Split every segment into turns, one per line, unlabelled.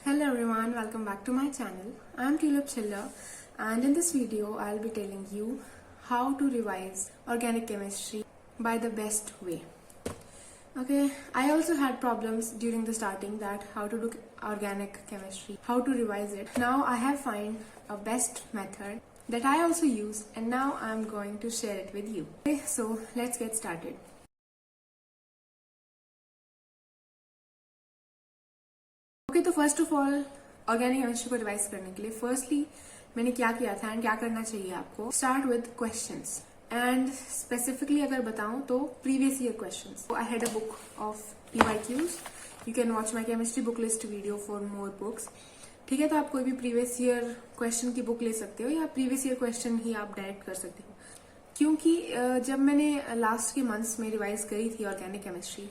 Hello everyone, welcome back to my channel. I am Tulip Chilla and in this video I'll be telling you how to revise organic chemistry by the best way. Okay, I also had problems during the starting that how to do organic chemistry, how to revise it. Now I have found a best method that I also use and now I'm going to share it with you. Okay, so let's get started. Okay तो first of all organic chemistry को revise करने के लिए firstly मैंने क्या किया था and क्या करना चाहिए आपको. Start with questions and specifically अगर बताऊं तो previous year questions. I had a book of PYQs. You can watch my chemistry book list video for more books. ठीक है, तो आप कोई भी प्रीवियस ईयर क्वेश्चन की बुक ले सकते हो या प्रीवियस ईयर क्वेश्चन ही आप डायरेक्ट कर सकते हो. क्योंकि जब मैंने लास्ट के मंथ्स में रिवाइज करी थी organic chemistry,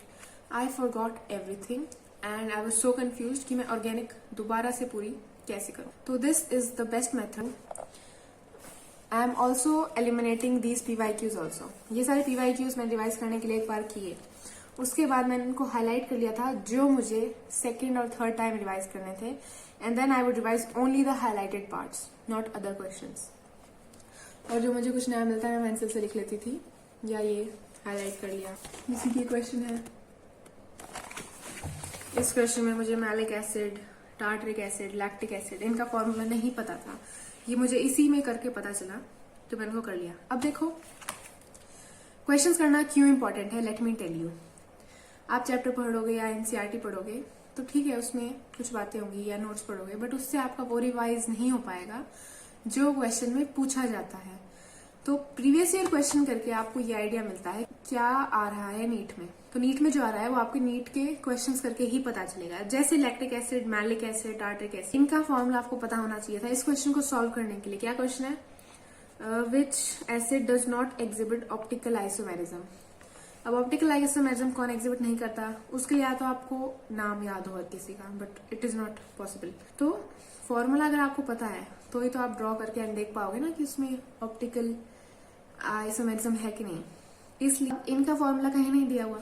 I forgot everything and I was so confused कि मैं ऑर्गेनिक दोबारा से पूरी कैसे करूं. तो this is the best method. I am also eliminating these PYQs also. ये सारे PYQs मैंने रिवाइज करने के लिए एक बार किए, उसके बाद मैंने उनको हाईलाइट कर लिया था जो मुझे सेकेंड और थर्ड टाइम रिवाइज करने थे, and then I would revise only the highlighted parts, not other questions. और जो मुझे कुछ नया मिलता है मैं पेंसिल से लिख लेती थी या ये हाईलाइट कर लिया. इसी की क्वेश्चन है. इस क्वेश्चन में मुझे malic acid, tartaric acid, lactic acid, इनका फॉर्मूला नहीं पता था. ये मुझे इसी में करके पता चला तो मैंने वो कर लिया. अब देखो क्वेश्चंस करना क्यों इंपॉर्टेंट है, लेट मी टेल यू. आप चैप्टर पढ़ोगे या NCERT पढ़ोगे तो ठीक है, उसमें कुछ बातें होंगी या नोट्स पढ़ोगे, बट उससे आपका वो रिवाइज नहीं हो पाएगा जो क्वेश्चन में पूछा जाता है. तो प्रीवियस ईयर क्वेश्चन करके आपको ये आइडिया मिलता है क्या आ रहा है नीट में. तो नीट में जो आ रहा है वो आपके नीट के क्वेश्चंस करके ही पता चलेगा. जैसे lactic acid, malic acid, tartaric acid, इनका फॉर्मूला आपको पता होना चाहिए था. इस क्वेश्चन को सॉल्व करने के लिए क्या क्वेश्चन है, विच acid does not exhibit optical isomerism. अब ऑप्टिकल आइसोमेरिज्म कौन एग्जिबिट नहीं करता, उसके लिए या तो आपको नाम याद हो किसी का, but it is not possible. तो फॉर्मूला अगर आपको पता है तो ही तो आप ड्रॉ करके एंड देख पाओगे ना कि उसमें ऑप्टिकल आइसोमेरिज्म है कि नहीं. इसलिए इनका फॉर्मूला कहीं नहीं दिया हुआ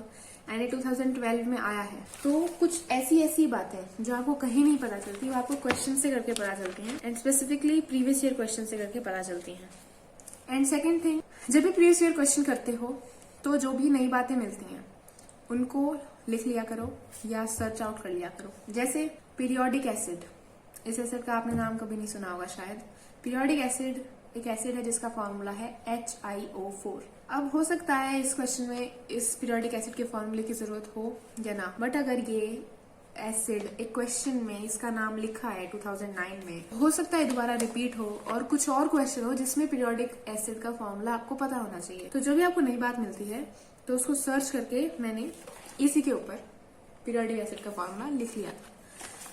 एंड ये 2012 में आया है. तो कुछ ऐसी बातें जो आपको कहीं नहीं पता चलती वो आपको क्वेश्चन से करके पता चलती हैं, and specifically previous year question से करके पता चलती हैं. एंड सेकेंड थिंग, जब भी प्रीवियस ईयर क्वेश्चन करते हो तो जो भी नई बातें मिलती हैं उनको लिख लिया करो या सर्च आउट कर लिया करो. जैसे पीरियोडिक एसिड, इस एसिड का आपने नाम कभी नहीं सुना होगा शायद. पीरियोडिक एसिड एक एसिड है जिसका फॉर्मूला है HiO4. अब हो सकता है इस क्वेश्चन में इस पीरियोडिक एसिड के फॉर्मूले की जरूरत हो या ना, बट अगर ये एसिड एक क्वेश्चन में इसका नाम लिखा है 2009 में, हो सकता है दोबारा रिपीट हो और कुछ और क्वेश्चन हो जिसमें पीरियोडिक एसिड का फॉर्मूला आपको पता होना चाहिए. तो जो भी आपको नई बात मिलती है तो उसको सर्च करके मैंने इसी के ऊपर पीरियोडिक एसिड का फॉर्मूला लिख लिया.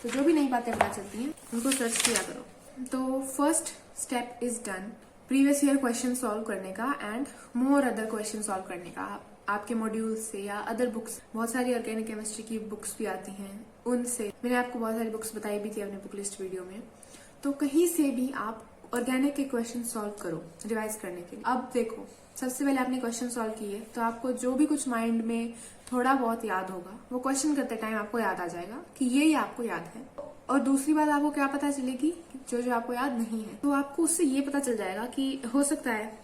तो जो भी नई बातें पता चलती हैं उनको सर्च किया करो. तो first step is done, previous year question solve करने का and more other question solve करने का. आपके मॉड्यूल से या अदर बुक्स, बहुत सारी ऑर्गेनिक केमिस्ट्री की बुक्स भी आती हैं, उनसे मैंने आपको बहुत सारी बुक्स बताई भी थी अपने बुक लिस्ट वीडियो में. तो कहीं से भी आप ऑर्गेनिक के क्वेश्चन सॉल्व करो रिवाइज करने के लिए. अब देखो, सबसे पहले आपने क्वेश्चन सॉल्व किए तो आपको जो भी कुछ माइंड में थोड़ा बहुत याद होगा वो क्वेश्चन करते टाइम आपको याद आ जाएगा कि ये आपको याद है. और दूसरी बात आपको क्या पता चलेगी, जो आपको याद नहीं है तो आपको उससे ये पता चल जाएगा कि हो सकता है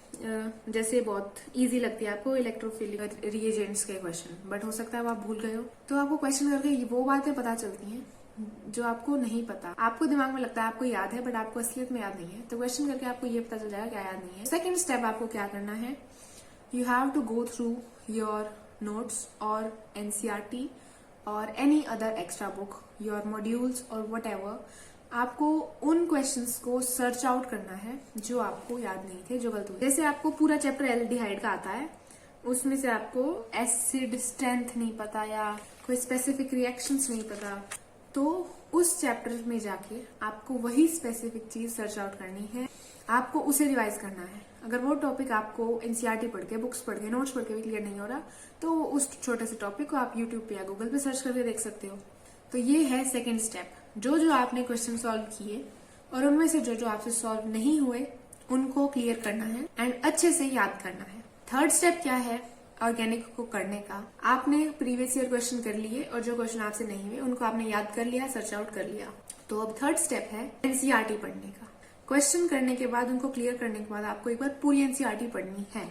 जैसे बहुत इजी लगती है आपको इलेक्ट्रोफिलिक रिएजेंट्स के क्वेश्चन, बट हो सकता है वो आप भूल गए हो. तो आपको क्वेश्चन करके वो बातें पता चलती हैं जो आपको नहीं पता. आपको दिमाग में लगता है आपको याद है बट आपको असलियत में याद नहीं है. तो क्वेश्चन करके आपको ये पता चल जाएगा क्या याद नहीं है. सेकेंड स्टेप आपको क्या करना है, you have to go through your notes और NCERT और any other extra book, your modules और whatever. आपको उन क्वेश्चंस को सर्च आउट करना है जो आपको याद नहीं थे, जो गलत हुए. जैसे आपको पूरा चैप्टर एल्डिहाइड का आता है, उसमें से आपको एसिड स्ट्रेंथ नहीं पता या कोई स्पेसिफिक रिएक्शंस नहीं पता, तो उस चैप्टर में जाके आपको वही स्पेसिफिक चीज सर्च आउट करनी है, आपको उसे रिवाइज करना है. अगर वो टॉपिक आपको NCERT पढ़ के, बुक्स पढ़ के, नोट्स पढ़ के भी क्लियर नहीं हो रहा तो उस छोटे से टॉपिक को आप यूट्यूब पे या गूगल पे सर्च करके देख सकते हो. तो ये है सेकेंड स्टेप. जो आपने क्वेश्चन सॉल्व किए और उनमें से जो आपसे सॉल्व नहीं हुए उनको क्लियर करना है एंड अच्छे से याद करना है. थर्ड स्टेप क्या है ऑर्गेनिक को करने का, आपने प्रीवियस ईयर क्वेश्चन कर लिए और जो क्वेश्चन आपसे नहीं हुए उनको आपने याद कर लिया, सर्च आउट कर लिया. तो अब थर्ड स्टेप है एनसीईआरटी पढ़ने का। क्वेश्चन करने के बाद, उनको क्लियर करने के बाद आपको एक बार पूरी एनसीईआरटी पढ़नी है,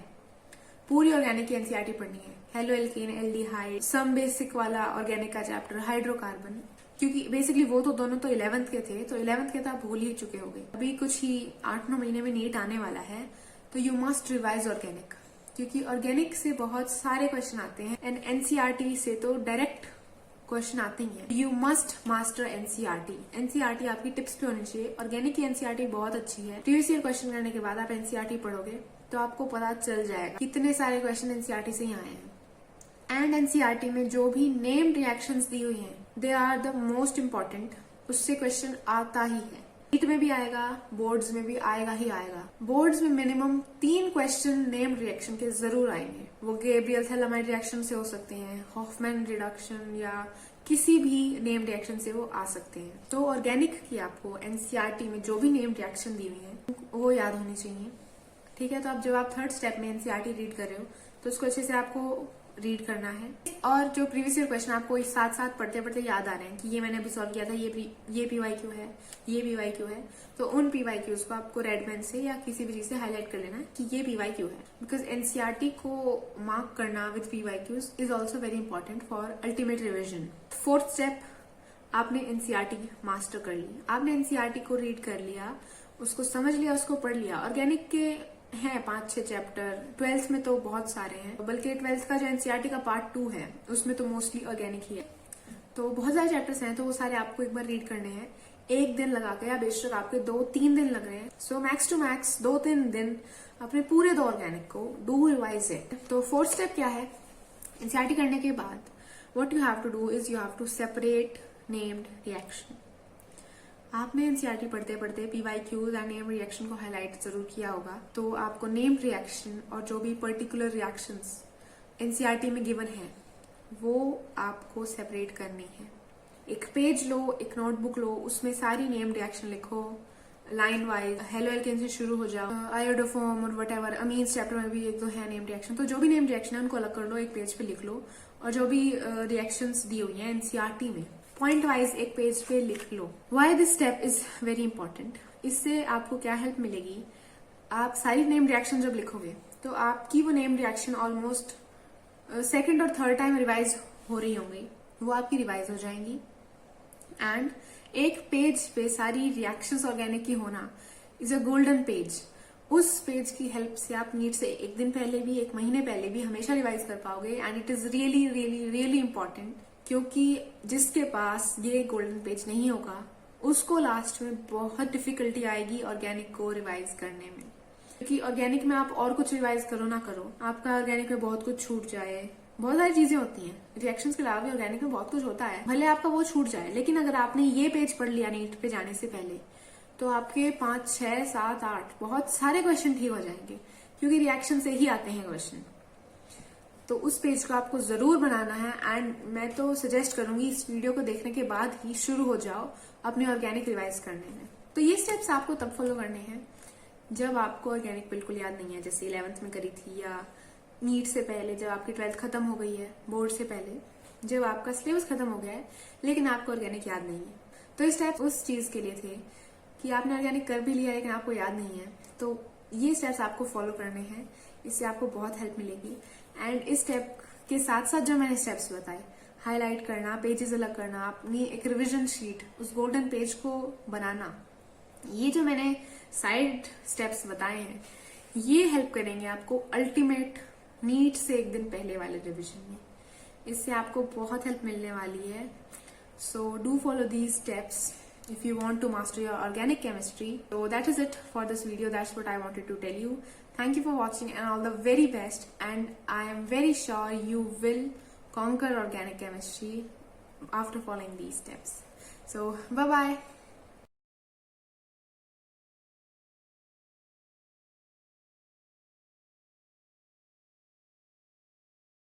पूरी ऑर्गेनिक की एनसीईआरटी पढ़नी है। Haloalkane, aldehyde, some basic वाला ऑर्गेनिक का चैप्टर, हाइड्रोकार्बन, क्योंकि बेसिकली वो तो दोनों तो 11th के थे, तो 11th के तो आप भूल ही चुके होंगे। अभी कुछ ही 8-9 महीने में नीट आने वाला है, तो यू मस्ट रिवाइज ऑर्गेनिक, क्योंकि ऑर्गेनिक से बहुत सारे क्वेश्चन आते हैं एंड एनसीईआरटी से तो डायरेक्ट क्वेश्चन आते ही हैं। You must master NCERT. NCERT आपकी टिप्स पे होनी चाहिए। ऑर्गेनिक की एनसीईआरटी बहुत अच्छी है। प्रीवियस ईयर क्वेश्चन करने के बाद आप एनसीईआरटी पढ़ोगे तो आपको पता चल जाएगा कितने सारे क्वेश्चन एनसीईआरटी से ही आए हैं। एंड एनसीईआरटी में जो भी नेम रिएक्शंस दी हुई हैं, they are the most important. उससे क्वेश्चन आता ही है, नीट में भी आएगा, बोर्ड्स में भी आएगा ही आएगा। बोर्ड्स में मिनिमम 3 क्वेश्चन नेम रिएक्शन के जरूर आएंगे। वो गैब्रियल थैलामाइड रिएक्शन से हो सकते हैं, हॉफमैन रिडक्शन, या किसी भी नेम रिएक्शन से वो आ सकते हैं। तो ऑर्गेनिक की आपको एनसीईआरटी में जो भी नेम रिएक्शन दी हुई है वो याद होनी चाहिए, ठीक है। तो अब जब आप थर्ड स्टेप में एनसीईआरटी रीड कर रहे हो तो उसको अच्छे से आपको रीड करना है। और जो प्रीवियस ईयर क्वेश्चन आपको इस साथ साथ पढ़ते पढ़ते याद आ रहे हैं कि ये मैंने अभी सॉल्व किया था, ये पीवाईक्यू है, ये पीवाईक्यू है, तो उन पीवाईक्यूज को आपको रेड पेन से या किसी भी चीज से हाईलाइट कर लेना है कि ये पीवाईक्यू है। बिकॉज एनसीईआरटी को मार्क करना with PYQs is also very important for ultimate revision. Fourth step, आपने एनसीईआरटी मास्टर कर ली, आपने एनसीईआरटी को रीड कर लिया, उसको समझ लिया, उसको पढ़ लिया। ऑर्गेनिक के हैं 5-6 चैप्टर, 12th में तो बहुत सारे हैं, बल्कि 12th का जो एनसीईआरटी का पार्ट 2 है उसमें तो मोस्टली ऑर्गेनिक ही है। तो बहुत सारे चैप्टर्स हैं, तो वो सारे आपको एक बार रीड करने हैं। 1 दिन लगा के, या बेशक आपके 2-3 दिन लग रहे हैं, सो मैक्स टू मैक्स 2-3 दिन अपने पूरे 2 ऑर्गेनिक को डू रिवाइज इट। तो फोर्थ स्टेप क्या है, एनसीईआरटी करने के बाद what you have to do is you have to separate named reaction. आपने एनसीईआरटी पढ़ते पढ़ते पीवाईक्यूज एंड नेम रिएक्शन को हाईलाइट जरूर किया होगा, तो आपको नेम रिएक्शन और जो भी पर्टिकुलर रिएक्शंस एनसीईआरटी में गिवन है वो आपको सेपरेट करनी है। एक पेज लो, एक नोटबुक लो, उसमें सारी नेम रिएक्शन लिखो लाइन वाइज। हेलो एल्केन से शुरू हो जाओ, आयोडोफॉर्म और वटएवर, अमीन्स चैप्टर में भी 1-2 है नेम रिएक्शन, तो जो भी नेम रिएक्शन है उनको अलग कर लो, एक पेज पे लिख लो। और जो भी रिएक्शंस दी हुई है एनसीईआरटी में पॉइंट वाइज एक पेज पे लिख लो। Why this step is very important. इससे आपको क्या हेल्प मिलेगी, आप सारी नेम रिएक्शन जब लिखोगे तो आपकी वो नेम रिएक्शन ऑलमोस्ट 2nd और 3rd टाइम रिवाइज हो रही होंगी, वो आपकी रिवाइज हो जाएंगी। एंड एक पेज पे सारी रिएक्शंस ऑर्गेनिक की होना इज अ गोल्डन पेज। उस पेज की हेल्प से आप नीट से 1 दिन पहले भी, 1 महीने पहले भी हमेशा रिवाइज कर पाओगे। And it is really really really important, क्योंकि जिसके पास ये गोल्डन पेज नहीं होगा उसको लास्ट में बहुत डिफिकल्टी आएगी ऑर्गेनिक को रिवाइज करने में। क्योंकि ऑर्गेनिक में आप और कुछ रिवाइज करो ना करो, आपका ऑर्गेनिक में बहुत कुछ छूट जाए। बहुत सारी चीजें होती हैं, रिएक्शंस के अलावा भी ऑर्गेनिक में बहुत कुछ होता है, भले आपका वो छूट जाए, लेकिन अगर आपने ये पेज पढ़ लिया नीट पे जाने से पहले तो आपके 5, 6, 7, 8 बहुत सारे क्वेश्चन ठीक हो जाएंगे, क्योंकि रिएक्शन से ही आते हैं क्वेश्चन। तो उस पेज को आपको जरूर बनाना है। एंड मैं तो सजेस्ट करूंगी इस वीडियो को देखने के बाद ही शुरू हो जाओ अपने ऑर्गेनिक रिवाइज करने में। तो ये स्टेप्स आपको तब फॉलो करने हैं जब आपको ऑर्गेनिक बिल्कुल याद नहीं है, जैसे 11th में करी थी, या नीट से पहले जब आपकी 12th खत्म हो गई है, बोर्ड से पहले जब आपका सिलेबस खत्म हो गया है लेकिन आपको ऑर्गेनिक याद नहीं है। तो ये स्टेप्स उस चीज के लिए थे कि आपने ऑर्गेनिक कर भी लिया लेकिन आपको याद नहीं है, तो ये स्टेप्स आपको फॉलो करने हैं, इससे आपको बहुत हेल्प मिलेगी। एंड इस स्टेप के साथ साथ जो मैंने स्टेप्स बताए, हाईलाइट करना, पेजेस अलग करना, अपनी एक रिविजन शीट, उस गोल्डन पेज को बनाना, ये जो मैंने साइड स्टेप्स बताए हैं ये हेल्प करेंगे आपको अल्टीमेट नीट से 1 दिन पहले वाले रिविजन में। इससे आपको बहुत हेल्प मिलने वाली है। So do follow these steps if you want to master your organic chemistry. So that is it for this video. That's what I wanted to tell you. Thank you for watching and all the very best. And I am very sure you will conquer organic chemistry after following these steps. So bye bye.